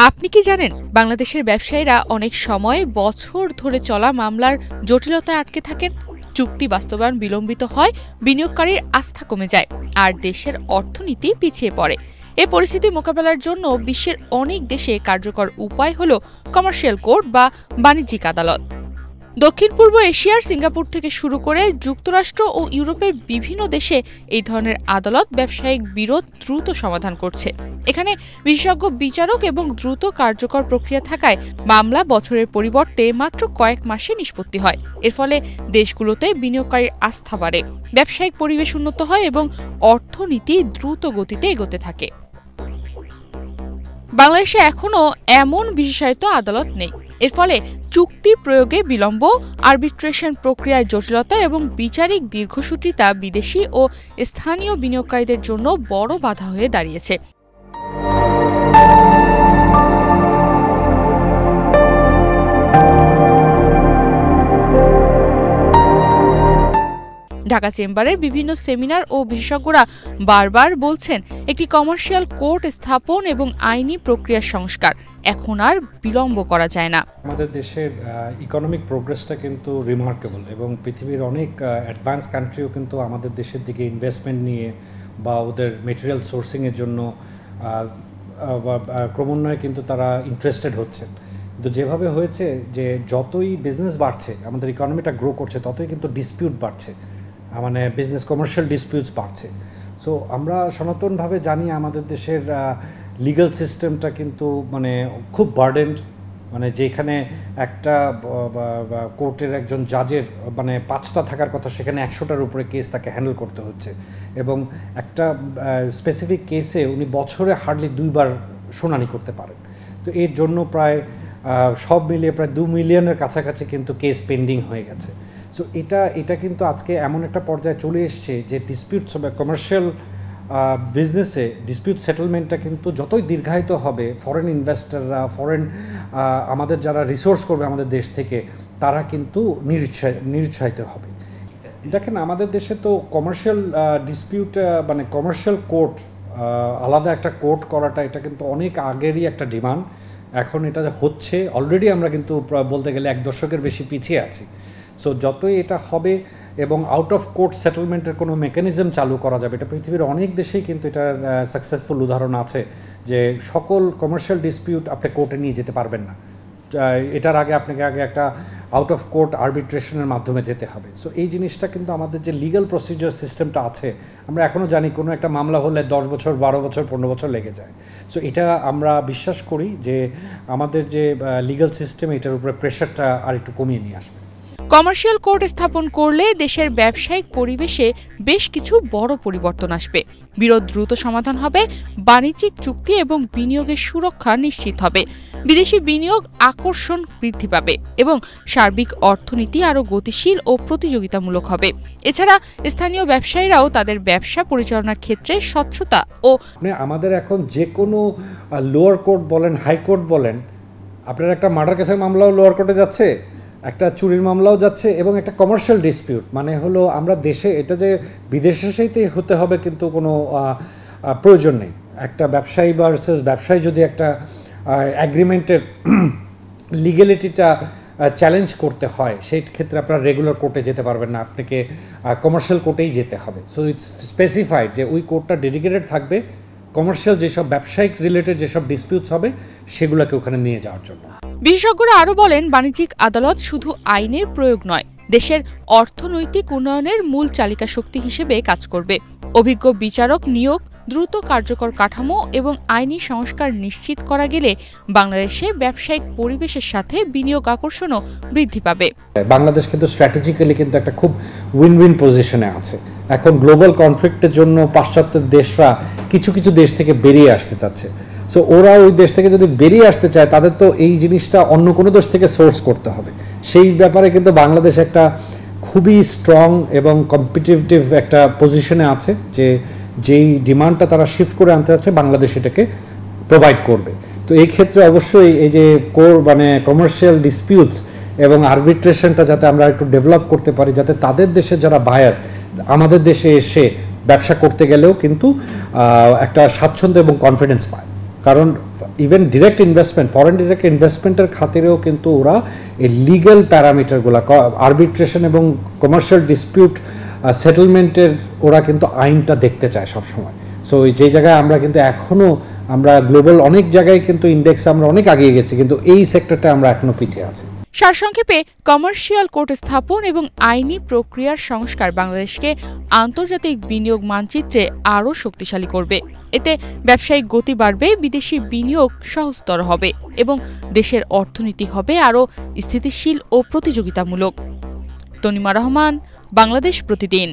আপনি কি জানেন বাংলাদেশের ব্যবসায়ীরা অনেক সময় বছর ধরে চলা মামলার জটিলতায় আটকে থাকেন? চুক্তি বাস্তবায়ন বিলম্বিত হয়, বিনিয়োগকারীর আস্থা কমে যায়, আর দেশের অর্থনীতি পিছিয়ে পড়ে। এই পরিস্থিতি মোকাবেলার জন্য বিশ্বের অনেক দেশে কার্যকর উপায় হল কমার্শিয়াল কোর্ট বা বাণিজ্যিক আদালত। দক্ষিণ পূর্ব এশিয়ার সিঙ্গাপুর থেকে শুরু করে যুক্তরাষ্ট্র ও ইউরোপের বিভিন্ন দেশে এই ধরনের আদালত ব্যবসায়িক বিরোধ দ্রুত সমাধান করছে। এখানে বিশেষজ্ঞ বিচারক এবং দ্রুত কার্যকর প্রক্রিয়া থাকায় মামলা বছরের পরিবর্তে মাত্র কয়েক মাসে নিষ্পত্তি হয়। এর ফলে দেশগুলোতে বিনিয়োগকারীর আস্থা বাড়ে, ব্যবসায়িক পরিবেশ উন্নত হয় এবং অর্থনীতি দ্রুত গতিতে এগোতে থাকে। বাংলাদেশে এখনও এমন বিশেষায়িত আদালত নেই। এর ফলে চুক্তি প্রয়োগে বিলম্ব, আরবিট্রেশন প্রক্রিয়ায় জটিলতা এবং বিচারিক দীর্ঘসূত্রিতা বিদেশি ও স্থানীয় বিনিয়োগকারীদের জন্য বড় বাধা হয়ে দাঁড়িয়েছে। ঢাকা চেম্বারের বিভিন্ন সেমিনার ও বিশেষজ্ঞরা বারবার বলছেন, একটি কমার্শিয়াল কোর্ট স্থাপন এবং আইনি প্রক্রিয়ার সংস্কার এখন আর বিলম্ব করা যায় না। আমাদের দেশের ইকোনমিক প্রোগ্রেসটা কিন্তু রিমার্কেবল এবং পৃথিবীর অনেক অ্যাডভান্স কান্ট্রিও কিন্তু আমাদের দেশের দিকে ইনভেস্টমেন্ট নিয়ে বা ওদের মেটেরিয়াল সোর্সিংয়ের জন্য ক্রমান্বয়ে কিন্তু তারা ইন্টারেস্টেড হচ্ছে। কিন্তু যেভাবে হয়েছে যে যতই বিজনেস বাড়ছে, আমাদের ইকোনমিটা গ্রো করছে, ততই কিন্তু ডিসপিউট বাড়ছে, মানে বিজনেস কমার্শিয়াল ডিসপিউটস বাড়ছে। সো আমরা সনাতনভাবে জানি আমাদের দেশের লিগ্যাল সিস্টেমটা কিন্তু মানে খুব বার্ডেন্ড, মানে যেখানে একটা কোর্টের একজন জাজের মানে 5টা থাকার কথা, সেখানে 100টার উপরে কেস তাকে হ্যান্ডেল করতে হচ্ছে এবং একটা স্পেসিফিক কেসে উনি বছরে হার্ডলি 2বার শুনানি করতে পারেন। তো এর জন্য প্রায় সব মিলিয়ে প্রায় 2 মিলিয়নের কাছাকাছি কিন্তু কেস পেন্ডিং হয়ে গেছে। সো এটা কিন্তু আজকে এমন একটা পর্যায়ে চলে এসছে যে ডিসপিউট কমার্শিয়াল বিজনেসে ডিসপিউট সেটেলমেন্টটা কিন্তু যতই দীর্ঘায়িত হবে, ফরেন ইনভেস্টররা, আমাদের যারা রিসোর্স করবে আমাদের দেশ থেকে, তারা কিন্তু নিরুৎসাহিত হবে। দেখেন, আমাদের দেশে তো কমার্শিয়াল ডিসপিউট মানে কমার্শিয়াল কোর্ট, আলাদা একটা কোর্ট করাটা, এটা কিন্তু অনেক আগেরই একটা ডিমান্ড। এখন এটা হচ্ছে, অলরেডি আমরা কিন্তু বলতে গেলে 1 দশকের বেশি পিছিয়ে আছি। সো যতই এটা হবে এবং আউট অফ কোর্ট সেটেলমেন্টের কোনো মেকানিজম চালু করা যাবে, এটা পৃথিবীর অনেক দেশেই কিন্তু এটার সাকসেসফুল উদাহরণ আছে যে সকল কমার্শিয়াল ডিসপিউট আপনি কোর্টে নিয়ে যেতে পারবেন না, এটার আগে আপনাকে একটা আউট অফ কোর্ট আরবিট্রেশনের মাধ্যমে যেতে হবে। সো এই জিনিসটা কিন্তু আমাদের যে লিগ্যাল প্রসিজার সিস্টেমটা আছে, আমরা এখনও জানি কোনো একটা মামলা হলে 10 বছর, 12 বছর, 15 বছর লেগে যায়। সো এটা আমরা বিশ্বাস করি যে আমাদের যে লিগ্যাল সিস্টেম, এটার উপরে প্রেশারটা আর একটু কমিয়ে নিয়ে আসবে। কমার্শিয়াল কোর্ট স্থাপন করলে দেশের ব্যবসায়িক পরিবেশে বেশ কিছু বড় পরিবর্তন আসবে। বিরোধ দ্রুত সমাধান হবে, বাণিজ্যিক চুক্তি এবং বিনিয়োগের সুরক্ষা নিশ্চিত হবে, বিদেশি বিনিয়োগ আকর্ষণ বৃদ্ধি পাবে এবং সার্বিক অর্থনীতি আরও গতিশীল ও প্রতিযোগিতামূলক হবে। এছাড়া স্থানীয় ব্যবসায়ীরাও তাদের ব্যবসা পরিচালনার ক্ষেত্রে স্বচ্ছতা ও আমাদের এখন যে কোনো লোয়ার কোর্ট বলেন, হাইকোর্ট বলেন, আপনার একটা মার্ডার কেসের মামলাও লোয়ার কোর্টে যাচ্ছে, একটা চুরির মামলাও যাচ্ছে এবং একটা কমার্শিয়াল ডিসপিউট, মানে হলো আমরা দেশে এটা যে বিদেশে সেইতেই হতে হবে কিন্তু কোনো প্রয়োজন নেই। একটা ব্যবসায়ী ভার্সেস ব্যবসায়ী যদি একটা অ্যাগ্রিমেন্টের লিগ্যালিটিটা চ্যালেঞ্জ করতে হয়, সেই ক্ষেত্রে আপনারা রেগুলার কোর্টে যেতে পারবেন না, আপনাকে কমার্শিয়াল কোর্টেই যেতে হবে। সো ইটস স্পেসিফাইড যে ওই কোর্টটা ডেডিকেটেড থাকবে কমার্শিয়াল যেসব ব্যবসায়িক রিলেটেড যেসব ডিসপিউটস হবে সেগুলোকে ওখানে নিয়ে যাওয়ার জন্য। বিশেষজ্ঞরা আরও বলেন, বাণিজ্যিক আদালত শুধু আইনের প্রয়োগ নয়, দেশের অর্থনৈতিক উন্নয়নের মূল চালিকা শক্তি হিসেবে কাজ করবে। অভিজ্ঞ বিচারক নিয়োগ, দ্রুত কার্যকর কাঠামো এবং আইনি সংস্কার নিশ্চিত করা গেলে বাংলাদেশে ব্যবসায়িক পরিবেশের সাথে বিনিয়োগ আকর্ষণও বৃদ্ধি পাবে। বাংলাদেশ কিন্তু স্ট্র্যাটেজিক্যালি কিন্তু একটা খুব উইন উইন পজিশনে আছে। এখন গ্লোবাল কনফ্লিক্টের জন্য পাশ্চাত্যের দেশরা কিছু কিছু দেশ থেকে বেরিয়ে আসতে চাচ্ছে। সো ওরা ওই দেশ থেকে যদি বেরিয়ে আসতে চায়, তাদের তো এই জিনিসটা অন্য কোনো দেশ থেকে সোর্স করতে হবে। সেই ব্যাপারে কিন্তু বাংলাদেশ একটা খুবই স্ট্রং এবং কম্পিটিটিভ একটা পজিশনে আছে যে যেই ডিমান্ডটা তারা শিফট করে আনতে চাচ্ছে, বাংলাদেশ এটাকে প্রোভাইড করবে। তো এই ক্ষেত্রে অবশ্যই এই যে মানে কমার্শিয়াল ডিসপিউটস এবং আরবিট্রেশনটা যাতে আমরা একটু ডেভেলপ করতে পারি, যাতে তাদের দেশে যারা বায়ার আমাদের দেশে এসে ব্যবসা করতে গেলেও কিন্তু একটা স্বাচ্ছন্দ্য এবং কনফিডেন্স পায়। কারণ even direct investment, foreign direct ইনভেস্টমেন্টের খাতিরেও কিন্তু ওরা এই লিগ্যাল প্যারামিটারগুলো, আরবিট্রেশন এবং কমার্শিয়াল ডিসপিউট সেটেলমেন্টের ওরা কিন্তু আইনটা দেখতে চায় সবসময়। সো যে জায়গায় আমরা কিন্তু এখনও আমরা গ্লোবাল অনেক জায়গায় কিন্তু ইন্ডেক্সে আমরা অনেক এগিয়ে গেছি, কিন্তু এই সেক্টরটা আমরা এখনও পিছিয়ে আছি। সারসংক্ষেপে, কমার্শিয়াল কোর্ট স্থাপন এবং আইনি প্রক্রিয়ার সংস্কার বাংলাদেশকে আন্তর্জাতিক বিনিয়োগ মানচিত্রে আরও শক্তিশালী করবে। এতে ব্যবসায়িক গতি বাড়বে, বিদেশি বিনিয়োগ সহজতর হবে এবং দেশের অর্থনীতি হবে আরও স্থিতিশীল ও প্রতিযোগিতামূলক। তনিমা রহমান, বাংলাদেশ প্রতিদিন।